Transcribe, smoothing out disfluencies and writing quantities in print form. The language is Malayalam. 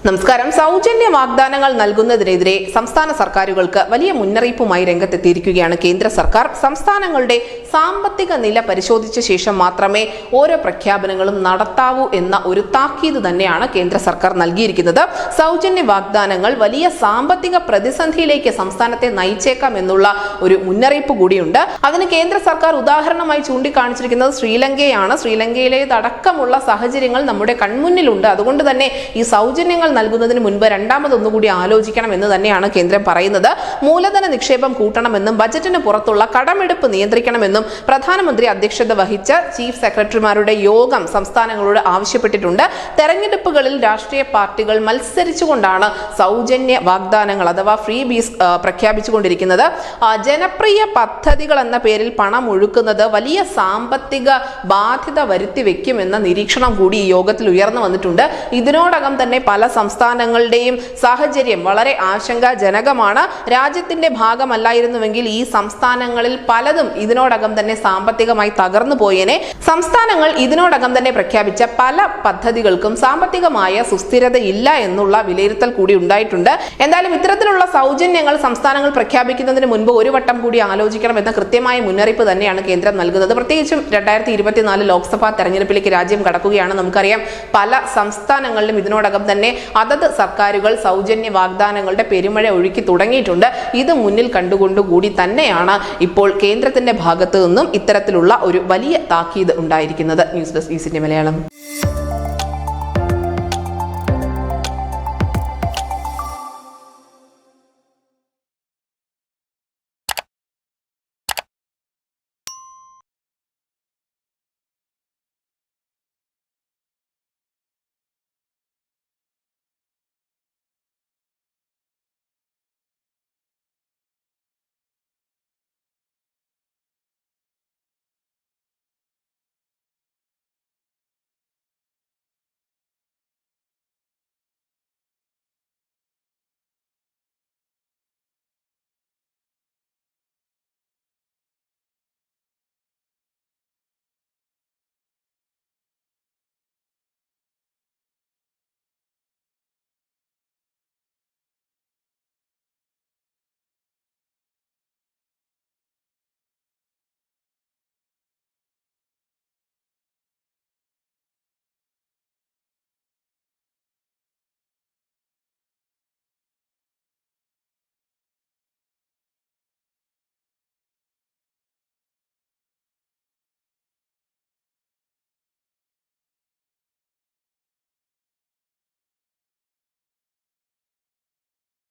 നമസ്കാരം. സൗജന്യ വാഗ്ദാനങ്ങൾ നൽകുന്നതിനെതിരെ സംസ്ഥാന സർക്കാരുകൾക്ക് വലിയ മുന്നറിയിപ്പുമായി രംഗത്തെത്തിയിരിക്കുകയാണ് കേന്ദ്ര സർക്കാർ. സംസ്ഥാനങ്ങളുടെ സാമ്പത്തിക നില പരിശോധിച്ച ശേഷം മാത്രമേ ഓരോ പ്രഖ്യാപനങ്ങളും നടത്താവൂ എന്ന ഒരു താക്കീത് തന്നെയാണ് കേന്ദ്ര സർക്കാർ നൽകിയിരിക്കുന്നത്. സൗജന്യ വാഗ്ദാനങ്ങൾ വലിയ സാമ്പത്തിക പ്രതിസന്ധിയിലേക്ക് സംസ്ഥാനത്തെ നയിച്ചേക്കാം എന്നുള്ള ഒരു മുന്നറിയിപ്പ് കൂടിയുണ്ട്. അതിന് കേന്ദ്ര സർക്കാർ ഉദാഹരണമായി ചൂണ്ടിക്കാണിച്ചിരിക്കുന്നത് ശ്രീലങ്കയാണ്. ശ്രീലങ്കയിലേതടക്കമുള്ള സാഹചര്യങ്ങൾ നമ്മുടെ കൺമുന്നിലുണ്ട്. അതുകൊണ്ട് തന്നെ ഈ സൗജന്യങ്ങൾ നൽകുന്നതിന് മുൻപ് രണ്ടാമതൊന്നുകൂടി ആലോചിക്കണം എന്ന് തന്നെയാണ് കേന്ദ്രം പറയുന്നത്. മൂലധന നിക്ഷേപം കൂട്ടണമെന്നും ബജറ്റിന് പുറത്തുള്ള കടമെടുപ്പ് നിയന്ത്രിക്കണമെന്നും പ്രധാനമന്ത്രി അധ്യക്ഷത വഹിച്ച ചീഫ് സെക്രട്ടറിമാരുടെ യോഗം സംസ്ഥാനങ്ങളോട് ആവശ്യപ്പെട്ടിട്ടുണ്ട്. തെരഞ്ഞെടുപ്പുകളിൽ രാഷ്ട്രീയ പാർട്ടികൾ മത്സരിച്ചുകൊണ്ടാണ് സൗജന്യ വാഗ്ദാനങ്ങൾ അഥവാ ഫ്രീ ബീസ് പ്രഖ്യാപിച്ചുകൊണ്ടിരിക്കുന്നത്. ജനപ്രിയ പദ്ധതികൾ എന്ന പേരിൽ പണം ഒഴുക്കുന്നത് വലിയ സാമ്പത്തിക ബാധ്യത വരുത്തി വെക്കുമെന്ന നിരീക്ഷണം കൂടി ഈ യോഗത്തിൽ ഉയർന്നു വന്നിട്ടുണ്ട്. ഇതിനോടകം തന്നെ പല സംസ്ഥാനങ്ങളുടെയും സാഹചര്യം വളരെ ആശങ്കാജനകമാണ്. രാജ്യത്തിന്റെ ഭാഗമല്ലായിരുന്നുവെങ്കിൽ ഈ സംസ്ഥാനങ്ങളിൽ പലതും ഇതിനോടകം തന്നെ സാമ്പത്തികമായി തകർന്നു പോയേനെ. സംസ്ഥാനങ്ങൾ ഇതിനോടകം തന്നെ പ്രഖ്യാപിച്ച പല പദ്ധതികൾക്കും സാമ്പത്തികമായ സുസ്ഥിരത ഇല്ല എന്നുള്ള വിലയിരുത്തൽ കൂടി ഉണ്ടായിട്ടുണ്ട്. എന്തായാലും ഇത്തരത്തിലുള്ള സൗജന്യങ്ങൾ സംസ്ഥാനങ്ങൾ പ്രഖ്യാപിക്കുന്നതിന് മുൻപ് ഒരു വട്ടം കൂടി ആലോചിക്കണം എന്ന കൃത്യമായ മുന്നറിയിപ്പ് തന്നെയാണ് കേന്ദ്രം നൽകുന്നത്. പ്രത്യേകിച്ചും 2024 ലോക്സഭാ തെരഞ്ഞെടുപ്പിലേക്ക് രാജ്യം കടക്കുകയാണ്. നമുക്കറിയാം പല സംസ്ഥാനങ്ങളിലും ഇതിനോടകം തന്നെ അതത് സർക്കാരുകൾ സൗജന്യ വാഗ്ദാനങ്ങളുടെ പെരുമഴ ഒഴുക്കി തുടങ്ങിയിട്ടുണ്ട്. ഇത് മുന്നിൽ കണ്ടുകൊണ്ടുകൂടി തന്നെയാണ് ഇപ്പോൾ കേന്ദ്രത്തിന്റെ ഭാഗത്തു നിന്നും ഇത്തരത്തിലുള്ള ഒരു വലിയ താക്കീത് ഉണ്ടായിരിക്കുന്നത്. ന്യൂസ് ഡെസ്ക് ഈസിന്റെ മലയാളം.